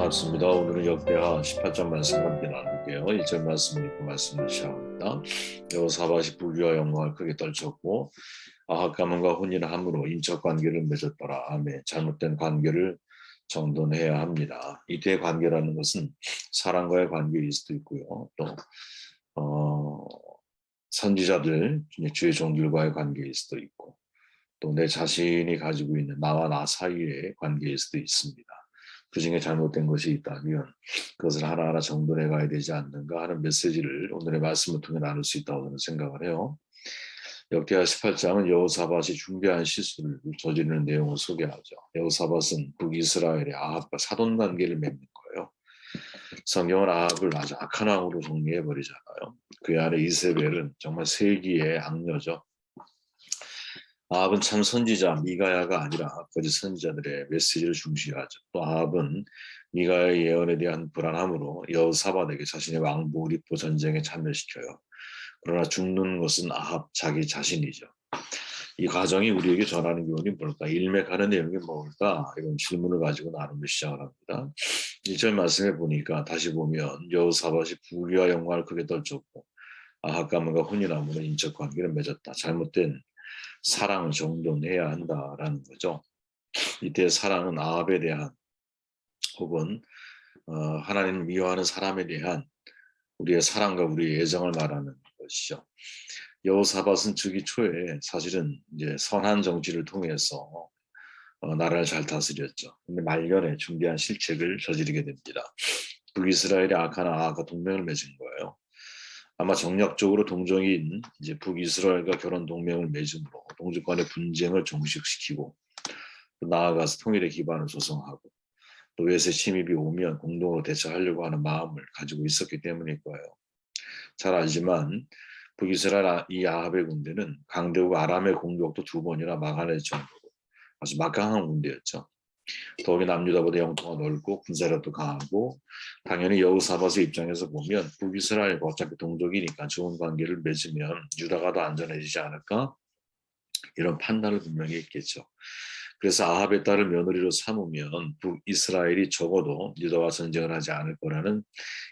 반갑습니다. 오늘은 역대하 18장 말씀 함께 나눌게요. 1절 말씀 읽고 말씀을 시작합니다. 여호사밧이 부귀와 영광을 크게 떨쳤고 아합 가문과 혼인함으로 인적 관계를 맺었더라. 아멘. 잘못된 관계를 정돈해야 합니다. 이때의 관계라는 것은 사람과의 관계일 수도 있고요. 또 선지자들, 주의 종들과의 관계일 수도 있고 또 내 자신이 가지고 있는 나와 나 사이의 관계일 수도 있습니다. 그 중에 잘못된 것이 있다면 그것을 하나하나 정돈해 가야 되지 않는가 하는 메시지를 오늘의 말씀을 통해 나눌 수 있다고 저는 생각을 해요. 역대하 18장은 여호사밧이 중대한 실수를 저지르는 내용을 소개하죠. 여호사밧은 북이스라엘의 아합과 사돈 관계를 맺는 거예요. 성경은 아합을 아주 악한 왕으로 정리해버리잖아요. 그 안에 이세벨은 정말 세기의 악녀죠. 아합은 참 선지자 미가야가 아니라 거짓 선지자들의 메시지를 중시하죠. 또 아합은 미가야의 예언에 대한 불안함으로 여호사밧에게 자신의 왕복을 입고 전쟁에 참여시켜요. 그러나 죽는 것은 아합 자기 자신이죠. 이 과정이 우리에게 전하는 교훈이 뭘까? 일맥하는 내용이 뭘까? 이런 질문을 가지고 나누며 시작을 합니다. 1절 말씀에 보니까 다시 보면 여호사밧이 부귀와 영광을 크게 떨쳤고 아합 가문과 혼인함으로 인적 관계를 맺었다. 잘못된 사랑을 정돈해야 한다라는 거죠. 이때 사랑은 아합에 대한 혹은 하나님을 미워하는 사람에 대한 우리의 사랑과 우리의 애정을 말하는 것이죠. 여호사밧은 즉위 초에 사실은 이제 선한 정치를 통해서 나라를 잘 다스렸죠. 근데 말년에 중대한 실책을 저지르게 됩니다. 북이스라엘의 악한 아합과 동맹을 맺은 거예요. 아마 정략적으로 동정인 이제 북이스라엘과 결혼 동맹을 맺음으로 동족 간의 분쟁을 종식시키고 또 나아가서 통일의 기반을 조성하고 또 외세 침입이 오면 공동으로 대처하려고 하는 마음을 가지고 있었기 때문일 거예요. 잘 알지만 북이스라엘 이 아합의 군대는 강대국 아람의 공격도 2번이나 막아낼 정도로 아주 막강한 군대였죠. 더욱이 남유다보다 영토가 넓고 군사력도 강하고 당연히 여호사밧의 입장에서 보면 북이스라엘과 어차피 동족이니까 좋은 관계를 맺으면 유다가 더 안전해지지 않을까 이런 판단을 분명히 했겠죠. 그래서 아합의 딸을 며느리로 삼으면 북이스라엘이 적어도 유다와 전쟁을 하지 않을 거라는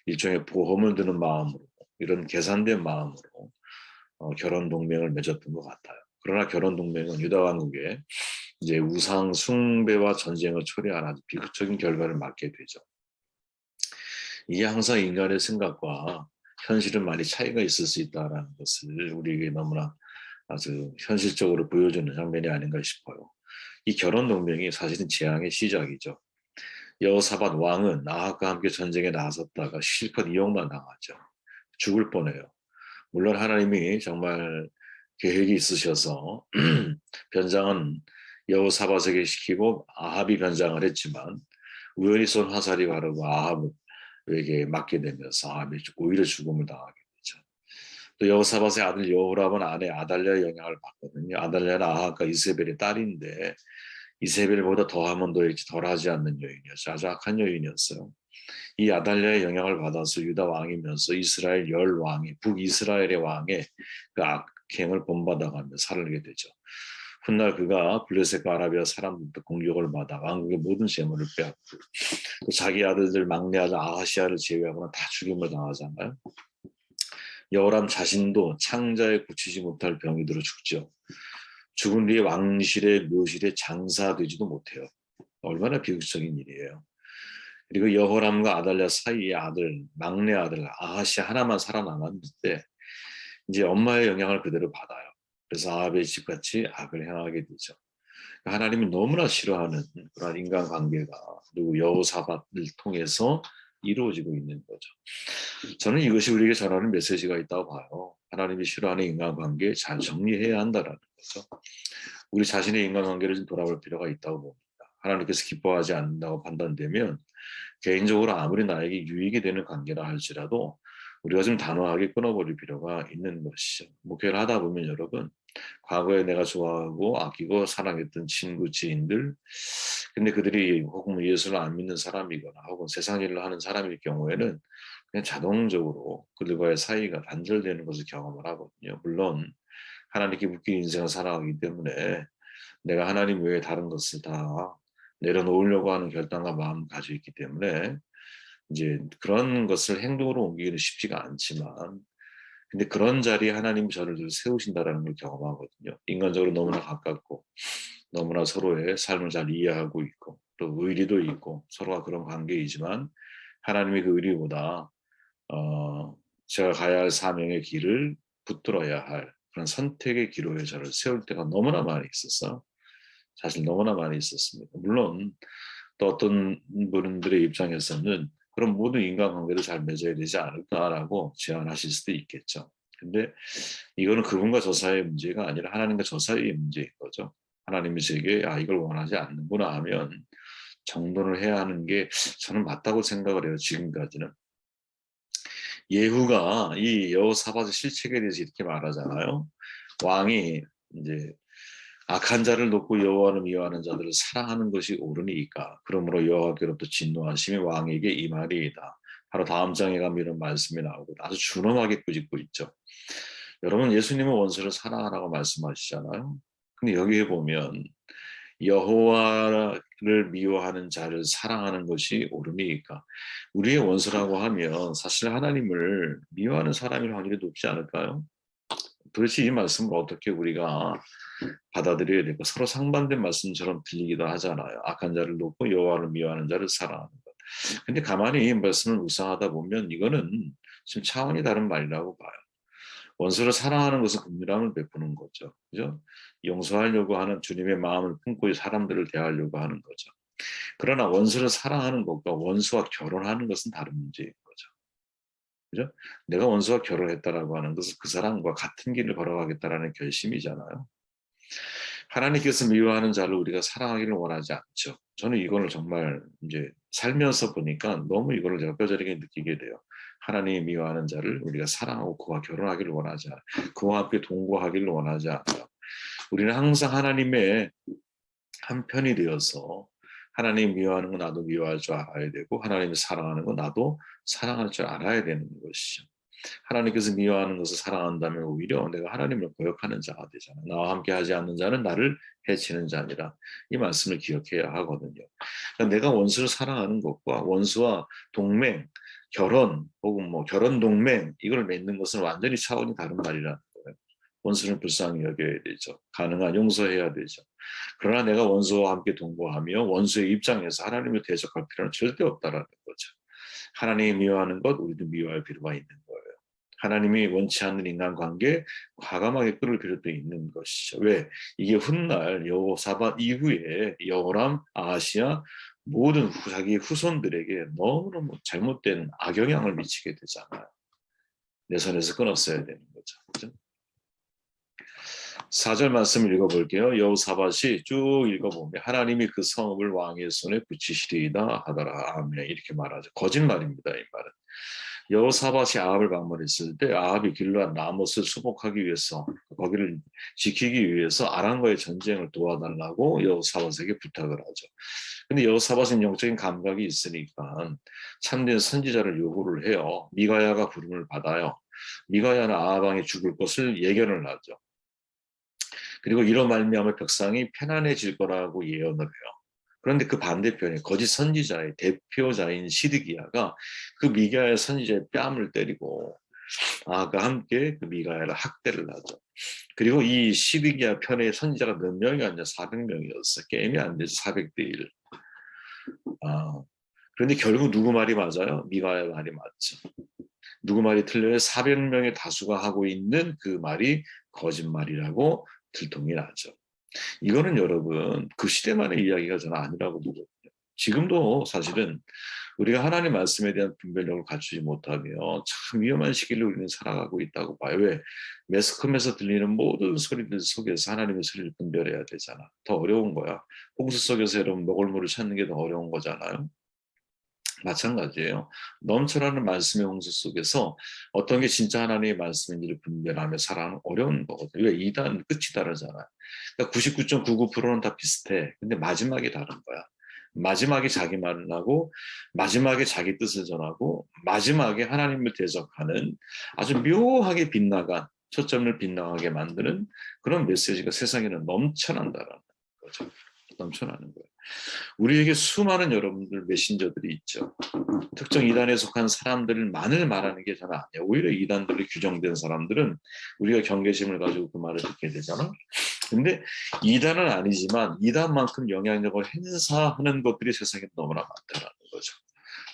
일종의 보험을 드는 마음으로 이런 계산된 마음으로 결혼 동맹을 맺었던 것 같아요. 그러나 결혼 동맹은 유다 왕국의 이제 우상 숭배와 전쟁을 초래한 아주 비극적인 결과를 맞게 되죠. 이게 항상 인간의 생각과 현실은 많이 차이가 있을 수 있다는 것을 우리에게 너무나 아주 현실적으로 보여주는 장면이 아닌가 싶어요. 이 결혼 동맹이 사실은 재앙의 시작이죠. 여호사밧 왕은 아합과 함께 전쟁에 나섰다가 실컷 이용만 당하죠. 죽을 뻔해요. 물론 하나님이 정말 계획이 있으셔서 변장은 여호사밧에게 시키고 아합이 변장을 했지만 우연히 쏜 화살이 바로 아합에게 맞게 되면서 아합이 오히려 죽음을 당하게 되죠. 또 여호사밧의 아들 여호람은 아내 아달랴의 영향을 받거든요. 아달랴는 아합과 이세벨의 딸인데 이세벨보다 더하면 더했지 덜하지 않는 여인이었죠. 아주 악한 여인이었어요. 이 아달랴의 영향을 받아서 유다 왕이면서 이스라엘 열 왕이 북이스라엘의 왕의 그 악행을 본받아가며 살게 되죠. 훗날 그가 블레셋과 아라비아 사람들부터 공격을 받아 왕국의 모든 재물을 빼앗고 또 자기 아들들 막내 아들 아하시아를 제외하고는 다 죽임을 당하잖아요. 여호람 자신도 창자에 고치지 못할 병이 들어 죽죠. 죽은 뒤에 왕실의 묘실에 장사되지도 못해요. 얼마나 비극적인 일이에요. 그리고 여호람과 아달랴 사이의 아들, 막내 아들 아하시아 하나만 살아남았는데 이제 엄마의 영향을 그대로 받아요. 그래서 아합의 집같이 악을 행하게 되죠. 하나님이 너무나 싫어하는 그런 인간관계가 그리고 여호사밧을 통해서 이루어지고 있는 거죠. 저는 이것이 우리에게 전하는 메시지가 있다고 봐요. 하나님이 싫어하는 인간관계 잘 정리해야 한다는 거죠. 우리 자신의 인간관계를 좀 돌아볼 필요가 있다고 봅니다. 하나님께서 기뻐하지 않는다고 판단되면 개인적으로 아무리 나에게 유익이 되는 관계라 할지라도 우리가 좀 단호하게 끊어버릴 필요가 있는 것이죠. 목회를 하다 보면 여러분 과거에 내가 좋아하고 아끼고 사랑했던 친구, 지인들 근데 그들이 혹은 예수를 안 믿는 사람이거나 혹은 세상 일을 하는 사람일 경우에는 그냥 자동적으로 그들과의 사이가 단절되는 것을 경험을 하거든요. 물론 하나님께 묶인 인생을 살아가기 때문에 내가 하나님 외에 다른 것을 다 내려놓으려고 하는 결단과 마음을 가지고 있기 때문에 이제 그런 것을 행동으로 옮기기는 쉽지가 않지만, 근데 그런 자리에 하나님이 저를 세우신다라는 걸 경험하거든요. 인간적으로 너무나 가깝고 너무나 서로의 삶을 잘 이해하고 있고 또 의리도 있고 서로가 그런 관계이지만 하나님의 그 의리보다 제가 가야 할 사명의 길을 붙들어야 할 그런 선택의 기로에 저를 세울 때가 너무나 많이 있었어요. 사실 너무나 많이 있었습니다. 물론 또 어떤 분들의 입장에서는 그런 모든 인간관계도 잘 맺어야 되지 않을까라고 제안하실 수도 있겠죠. 근데 이거는 그분과 저 사이의 문제가 아니라 하나님과 저 사이의 문제인 거죠. 하나님이 제게 이걸 원하지 않는구나 하면 정돈을 해야 하는 게 저는 맞다고 생각을 해요. 지금까지는. 예후가 이 여호사밧의 실책에 대해서 이렇게 말하잖아요. 왕이 이제 악한 자를 돕고 여호와를 미워하는 자들을 사랑하는 것이 옳으니까 그러므로 여호와께로부터 진노하심이 왕에게 임하리이다. 바로 다음 장에 가면 이런 말씀이 나오고 아주 준엄하게 꾸짖고 있죠. 여러분 예수님은 원수를 사랑하라고 말씀하시잖아요. 근데 여기에 보면 여호와를 미워하는 자를 사랑하는 것이 옳으니까 우리의 원수라고 하면 사실 하나님을 미워하는 사람일 확률이 높지 않을까요? 도대체 이 말씀을 어떻게 우리가 받아들여야 될까? 서로 상반된 말씀처럼 들리기도 하잖아요. 악한 자를 돕고 여호와를 미워하는 자를 사랑하는 것. 근데 가만히 이 말씀을 묵상하다 보면 이거는 지금 차원이 다른 말이라고 봐요. 원수를 사랑하는 것은 긍휼함을 베푸는 거죠. 그죠? 용서하려고 하는 주님의 마음을 품고 사람들을 대하려고 하는 거죠. 그러나 원수를 사랑하는 것과 원수와 결혼하는 것은 다른 문제인 거죠. 그죠? 내가 원수와 결혼했다라고 하는 것은 그 사람과 같은 길을 걸어가겠다라는 결심이잖아요. 하나님께서 미워하는 자를 우리가 사랑하기를 원하지 않죠. 저는 이거를 정말 이제 살면서 보니까 너무 이거를 제가 뼈저리게 느끼게 돼요. 하나님이 미워하는 자를 우리가 사랑하고 그와 결혼하기를 원하지 않아. 그와 함께 동거하기를 원하지 않아. 우리는 항상 하나님의 한 편이 되어서 하나님 미워하는 거 나도 미워할 줄 알아야 되고 하나님을 사랑하는 거 나도 사랑할 줄 알아야 되는 것이죠. 하나님께서 미워하는 것을 사랑한다면 오히려 내가 하나님을 거역하는 자가 되잖아. 나와 함께 하지 않는 자는 나를 해치는 자니라. 이 말씀을 기억해야 하거든요. 그러니까 내가 원수를 사랑하는 것과 원수와 동맹, 결혼 혹은 뭐 결혼 동맹 이걸 맺는 것은 완전히 차원이 다른 말이라는 거예요. 원수는 불쌍히 여겨야 되죠. 가능한 용서해야 되죠. 그러나 내가 원수와 함께 동거하며 원수의 입장에서 하나님을 대적할 필요는 절대 없다라는 거죠. 하나님이 미워하는 것 우리도 미워할 필요가 있는 거예요. 하나님이 원치 않는 인간관계 과감하게 끊을 필요도 있는 것이죠. 왜? 이게 훗날 여호사밧 이후에 여호람, 아하시아 모든 자기 후손들에게 너무너무 잘못된 악영향을 미치게 되잖아요. 내 손에서 끊었어야 되는 거죠. 그죠? 4절 말씀 읽어볼게요. 여호사밧이 쭉 읽어보면 하나님이 그 성읍을 왕의 손에 붙이시리이다 하더라. 아멘. 이렇게 말하죠. 거짓말입니다. 이 말은. 여호사밧이 아합을 방문했을 때 아합이 길르앗 라못을 수복하기 위해서 거기를 지키기 위해서 아람과의 전쟁을 도와달라고 여호사밧에게 부탁을 하죠. 근데 여호사밧은 영적인 감각이 있으니까 참된 선지자를 요구를 해요. 미가야가 부름을 받아요. 미가야는 아합 왕이 죽을 것을 예견을 하죠. 그리고 이로 말미암아 벽상이 편안해질 거라고 예언을 해요. 그런데 그 반대편에 거짓 선지자의 대표자인 시드기야가 그 미가야 선지자의 뺨을 때리고 아가 함께 그 미가야를 학대를 하죠. 그리고 이 시드기야 편의 선지자가 몇 명이 아니라 400명이었어. 게임이 안 돼서 400대 1. 그런데 결국 누구 말이 맞아요? 미가야 말이 맞죠. 누구 말이 틀려요? 400명의 다수가 하고 있는 그 말이 거짓말이라고 들통이 나죠. 이거는 여러분 그 시대만의 이야기가 저는 아니라고 보거든요. 지금도 사실은 우리가 하나님 말씀에 대한 분별력을 갖추지 못하며 참 위험한 시기를 우리는 살아가고 있다고 봐요. 왜? 매스컴에서 들리는 모든 소리들 속에서 하나님의 소리를 분별해야 되잖아. 더 어려운 거야. 홍수 속에서 여러분 먹을 물을 찾는 게 더 어려운 거잖아요. 마찬가지예요. 넘쳐나는 말씀의 홍수 속에서 어떤 게 진짜 하나님의 말씀인지를 분별하며 살아가는 어려운 거거든요. 왜? 이단 끝이 다르잖아요. 그러니까 99.99%는 다 비슷해. 근데 마지막이 다른 거야. 마지막에 자기 말을 하고 마지막에 자기 뜻을 전하고 마지막에 하나님을 대적하는 아주 묘하게 빗나간 초점을 빗나가게 만드는 그런 메시지가 세상에는 넘쳐난다라는 거죠. 넘쳐나는 거예요. 우리에게 수많은 여러분들 메신저들이 있죠. 특정 이단에 속한 사람들만을 말하는 게 저는 아니에요. 오히려 이단들이 규정된 사람들은 우리가 경계심을 가지고 그 말을 듣게 되잖아. 근데 이단은 아니지만 이단만큼 영향력을 행사하는 것들이 세상에 너무나 많다는 거죠.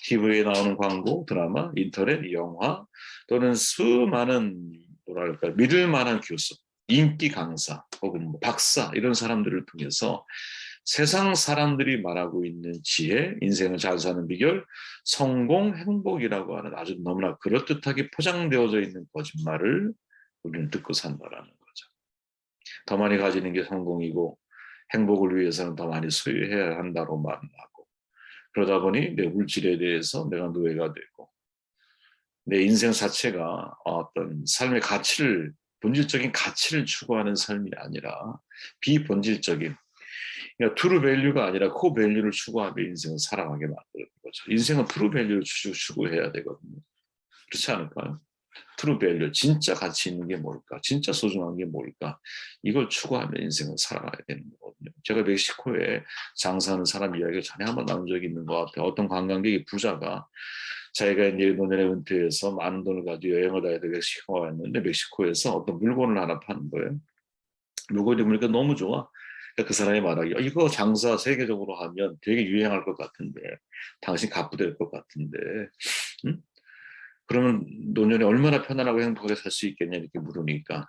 TV에 나오는 광고, 드라마, 인터넷, 영화 또는 수많은 뭐랄까 믿을 만한 교수, 인기 강사 혹은 뭐 박사 이런 사람들을 통해서 세상 사람들이 말하고 있는 지혜, 인생을 잘 사는 비결, 성공, 행복이라고 하는 아주 너무나 그럴듯하게 포장되어져 있는 거짓말을 우리는 듣고 산다라는 거죠. 더 많이 가지는 게 성공이고 행복을 위해서는 더 많이 소유해야 한다고 말하고 그러다 보니 내 물질에 대해서 내가 노예가 되고 내 인생 자체가 어떤 삶의 가치를 본질적인 가치를 추구하는 삶이 아니라 비본질적인 그러니까 트루 밸류가 아니라 코 밸류를 추구하며 인생을 살아가게 만드는 거죠. 인생은 트루 밸류를 추구해야 되거든요. 그렇지 않을까요? 트루 밸류, 진짜 가치 있는 게 뭘까? 진짜 소중한 게 뭘까? 이걸 추구하며 인생을 살아가야 되는 거거든요. 제가 멕시코에 장사하는 사람 이야기를 전에 한번 나눈 적이 있는 것 같아요. 어떤 관광객이 부자가 자기가 이제 노년에 은퇴해서 많은 돈을 가지고 여행을 다니다 멕시코가 왔는데 멕시코에서 어떤 물건을 하나 파는 거예요. 물건이 보니까 너무 좋아. 그러니까 그 사람이 말하기 이거 장사 세계적으로 하면 되게 유행할 것 같은데 당신 갑부될 것 같은데 응? 그러면 노년에 얼마나 편안하고 행복하게 살 수 있겠냐 이렇게 물으니까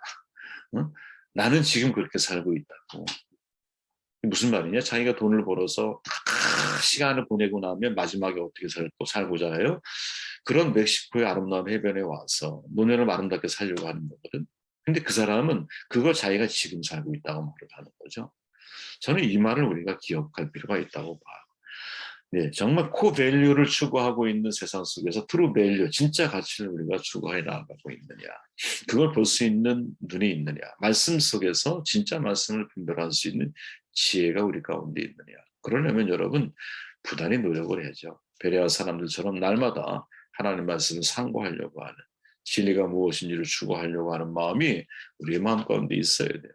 응? 나는 지금 그렇게 살고 있다고. 무슨 말이냐? 자기가 돈을 벌어서 시간을 보내고 나면 마지막에 어떻게 살고자 해요? 그런 멕시코의 아름다운 해변에 와서 노년을 아름답게 살려고 하는 거거든. 근데 그 사람은 그걸 자기가 지금 살고 있다고 말을 하는 거죠. 저는 이 말을 우리가 기억할 필요가 있다고 봐요. 네, 정말 코 밸류를 추구하고 있는 세상 속에서 트루 밸류, 진짜 가치를 우리가 추구해 나가고 있느냐. 그걸 볼 수 있는 눈이 있느냐. 말씀 속에서 진짜 말씀을 분별할 수 있는 지혜가 우리 가운데 있느냐. 그러려면 여러분 부단히 노력을 해야죠. 베레아 사람들처럼 날마다 하나님 말씀을 상고하려고 하는 진리가 무엇인지를 추구하려고 하는 마음이 우리의 마음 가운데 있어야 돼요.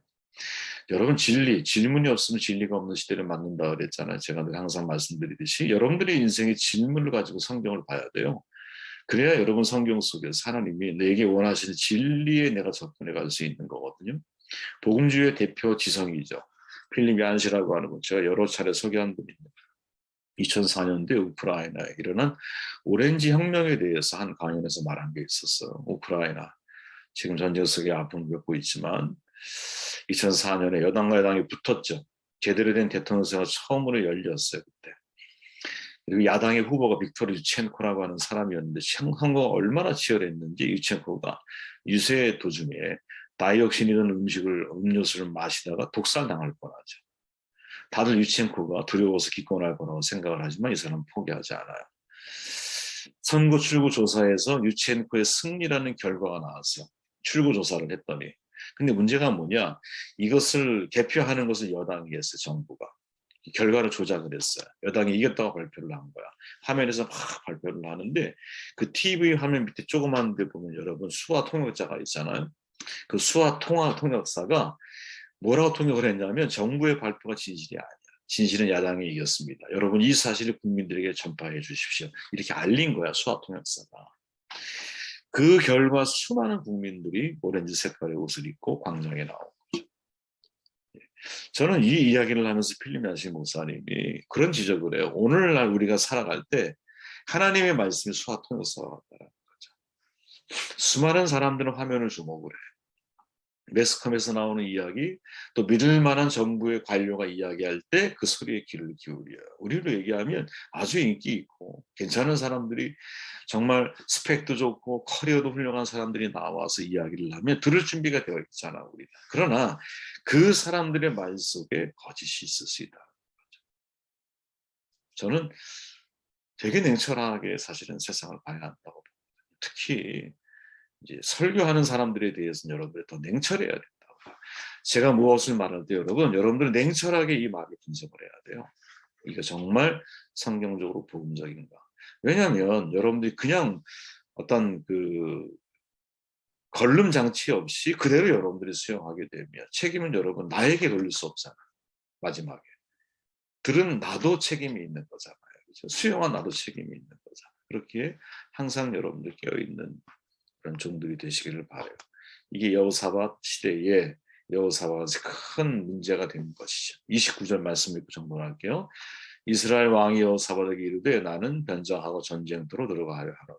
여러분 질문이 없으면 진리가 없는 시대를 맞는다 그랬잖아요. 제가 항상 말씀드리듯이 여러분들의 인생의 질문을 가지고 성경을 봐야 돼요. 그래야 여러분 성경 속에서 하나님이 내게 원하시는 진리에 내가 접근해 갈 수 있는 거거든요. 복음주의 대표 지성이죠. 필립 얀시라고 하는 분 제가 여러 차례 소개한 분입니다. 2004년도에 우크라이나에 일어난 오렌지 혁명에 대해서 한 강연에서 말한 게 있었어요. 우크라이나 지금 전쟁 속에 아픔을 겪고 있지만 2004년에 여당과 여당이 붙었죠. 제대로 된 대통령 선거가 처음으로 열렸어요. 그때. 그리고 야당의 후보가 빅토리 유첸코라고 하는 사람이었는데 선거가 얼마나 치열했는지 유첸코가 유세 도중에 다이옥신이라는 음료수를 마시다가 독살당할 뻔하죠. 다들 유첸코가 두려워서 기권할 거라고 생각을 하지만 이 사람은 포기하지 않아요. 선거 출구 조사에서 유첸코의 승리라는 결과가 나왔어요. 출구 조사를 했더니. 근데 문제가 뭐냐? 이것을 개표하는 것을 여당이 했어요. 정부가. 결과를 조작을 했어요. 여당이 이겼다고 발표를 한 거야. 화면에서 막 발표를 하는데 그 TV 화면 밑에 조그만 데 보면 여러분 수화 통역자가 있잖아요. 그 수화 통역사가 뭐라고 통역을 했냐면 정부의 발표가 진실이 아니야. 진실은 야당이 이겼습니다. 여러분 이 사실을 국민들에게 전파해 주십시오. 이렇게 알린 거야 수화 통역사가. 그 결과 수많은 국민들이 오렌지 색깔의 옷을 입고 광장에 나온 거죠. 저는 이 이야기를 하면서 필립 얀시 목사님이 그런 지적을 해요. 오늘날 우리가 살아갈 때 하나님의 말씀이 수화 통역사가 같다는 거죠. 수많은 사람들은 화면을 주목을 해요. 매스컴에서 나오는 이야기 또 믿을 만한 정부의 관료가 이야기할 때 그 소리에 귀를 기울여요. 우리로 얘기하면 아주 인기 있고 괜찮은 사람들이 정말 스펙도 좋고 커리어도 훌륭한 사람들이 나와서 이야기를 하면 들을 준비가 되어 있잖아 우리가. 그러나 그 사람들의 말 속에 거짓이 있을 수 있다. 저는 되게 냉철하게 사실은 세상을 봐야 한다고 봅니다. 특히 이제 설교하는 사람들에 대해서는 여러분들이 더 냉철해야 된다고. 제가 무엇을 말할 때 여러분들은 냉철하게 이 말을 분석을 해야 돼요. 이게 정말 성경적으로 복음적인가. 왜냐하면 여러분들이 그냥 어떤 그 걸름 장치 없이 그대로 여러분들이 수용하게 되면 책임은 여러분 나에게 돌릴 수 없잖아. 마지막에. 들은 나도 책임이 있는 거잖아요. 그렇죠? 수용한 나도 책임이 있는 거잖아요. 그렇게 항상 여러분들 깨어있는 그런 종들이 되시기를 바라요. 이게 여호사밧 시대에 여호사밧이 큰 문제가 된 것이죠. 29절 말씀 읽고 정돈할게요. 이스라엘 왕이 여호사밧에게 이르되 나는 변장하고 전쟁터로 들어가려 하노니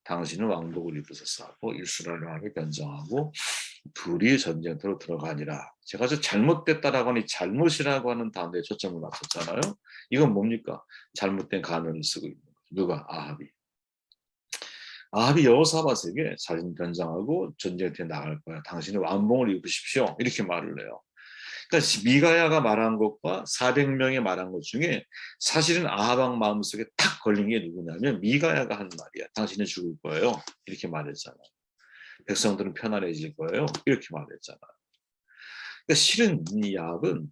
당신은 왕복을 입으소서 하고 이스라엘 왕이 변장하고 둘이 전쟁터로 들어가니라. 제가 저 잘못됐다라고 하니 잘못이라고 하는 단어에 초점을 맞췄잖아요. 이건 뭡니까? 잘못된 가면을 쓰고 있는 거죠. 누가? 아합이. 아합이 여호사밧에게 자신 변장하고 전쟁터에 나갈 거야. 당신은 왕복을 입으십시오. 이렇게 말을 해요. 그러니까 미가야가 말한 것과 400명이 말한 것 중에 사실은 아합 왕 마음속에 탁 걸린 게 누구냐면 미가야가 한 말이야. 당신은 죽을 거예요. 이렇게 말했잖아요. 백성들은 편안해질 거예요. 이렇게 말했잖아요. 그러니까 실은 이 아합은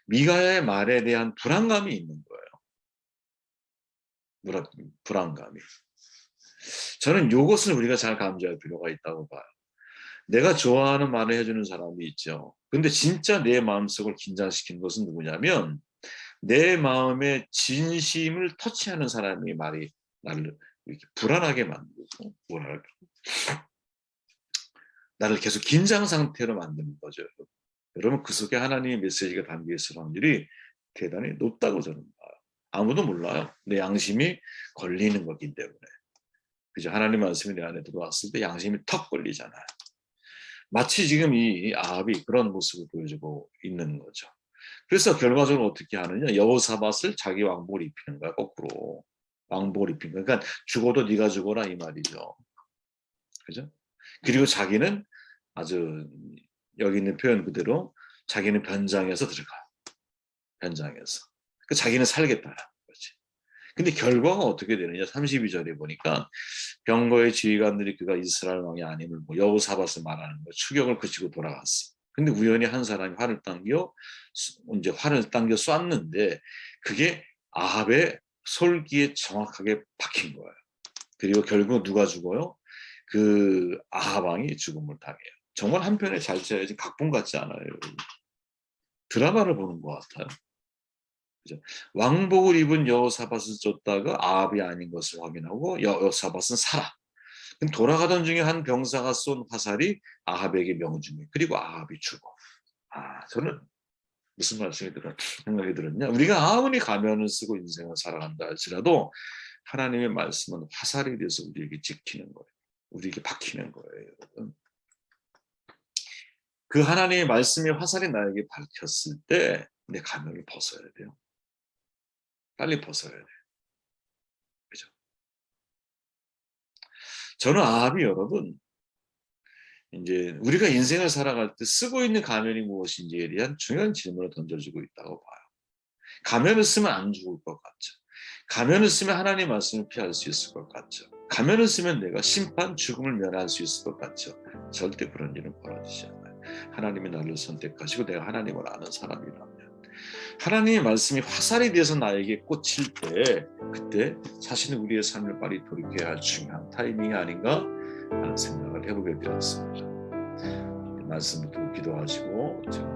미가야의 말에 대한 불안감이 있는 거예요. 불안감이. 저는 이것을 우리가 잘 감지할 필요가 있다고 봐요. 내가 좋아하는 말을 해주는 사람이 있죠. 근데 진짜 내 마음속을 긴장시킨 것은 누구냐면 내 마음의 진심을 터치하는 사람이 말이 나를 이렇게 불안하게 만들고 뭐랄까 나를 계속 긴장 상태로 만드는 거죠. 여러분 그 속에 하나님의 메시지가 담겨 있을 확률이 대단히 높다고 저는 봐요. 아무도 몰라요. 내 양심이 걸리는 거기 때문에. 그죠? 하나님 말씀이 내 안에 들어왔을 때 양심이 턱 걸리잖아요. 마치 지금 이 아합이 그런 모습을 보여주고 있는 거죠. 그래서 결과적으로 어떻게 하느냐? 여호사밧을 자기 왕복을 입히는 거야. 거꾸로 왕복을 입힌 거야. 그러니까 죽어도 네가 죽어라 이 말이죠. 그죠? 그리고 자기는 아주 여기 있는 표현 그대로 자기는 변장해서 들어가. 변장해서. 그러니까 자기는 살겠다. 그렇지. 근데 결과가 어떻게 되느냐? 32절에 보니까 병거의 지휘관들이 그가 이스라엘 왕이 아님을 여호사밧을 말하는 거 추격을 그치고 돌아갔어. 근데 우연히 한 사람이 활을 당겨 쐈는데 그게 아합의 솔기에 정확하게 박힌 거예요. 그리고 결국 누가 죽어요? 그 아합 왕이 죽음을 당해요. 정말 한편에 잘 짜야지 각본 같지 않아요. 드라마를 보는 것 같아요. 그죠? 왕복을 입은 여호사밧을 쫓다가 아합이 아닌 것을 확인하고 여호사밧은 살아. 돌아가던 중에 한 병사가 쏜 화살이 아합에게 명중해. 그리고 아합이 죽어. 저는 무슨 말씀이 생각이 들었냐? 우리가 아무리 가면을 쓰고 인생을 살아간다 할지라도 하나님의 말씀은 화살이 돼서 우리에게 지키는 거예요. 우리에게 박히는 거예요, 여러분. 그 하나님의 말씀의 화살이 나에게 박혔을 때 내 가면을 벗어야 돼요. 빨리 벗어야 돼요. 그죠? 저는 아합이 여러분, 이제 우리가 인생을 살아갈 때 쓰고 있는 가면이 무엇인지에 대한 중요한 질문을 던져주고 있다고 봐요. 가면을 쓰면 안 죽을 것 같죠. 가면을 쓰면 하나님의 말씀을 피할 수 있을 것 같죠. 가면을 쓰면 내가 심판, 죽음을 면할 수 있을 것 같죠. 절대 그런 일은 벌어지지 않아요. 하나님이 나를 선택하시고 내가 하나님을 아는 사람이라면 하나님의 말씀이 화살이 돼서 나에게 꽂힐 때 그때 사실은 우리의 삶을 빨리 돌이켜야 할 중요한 타이밍이 아닌가 하는 생각을 해보게 되었습니다. 말씀을 듣고 기도하시고 제가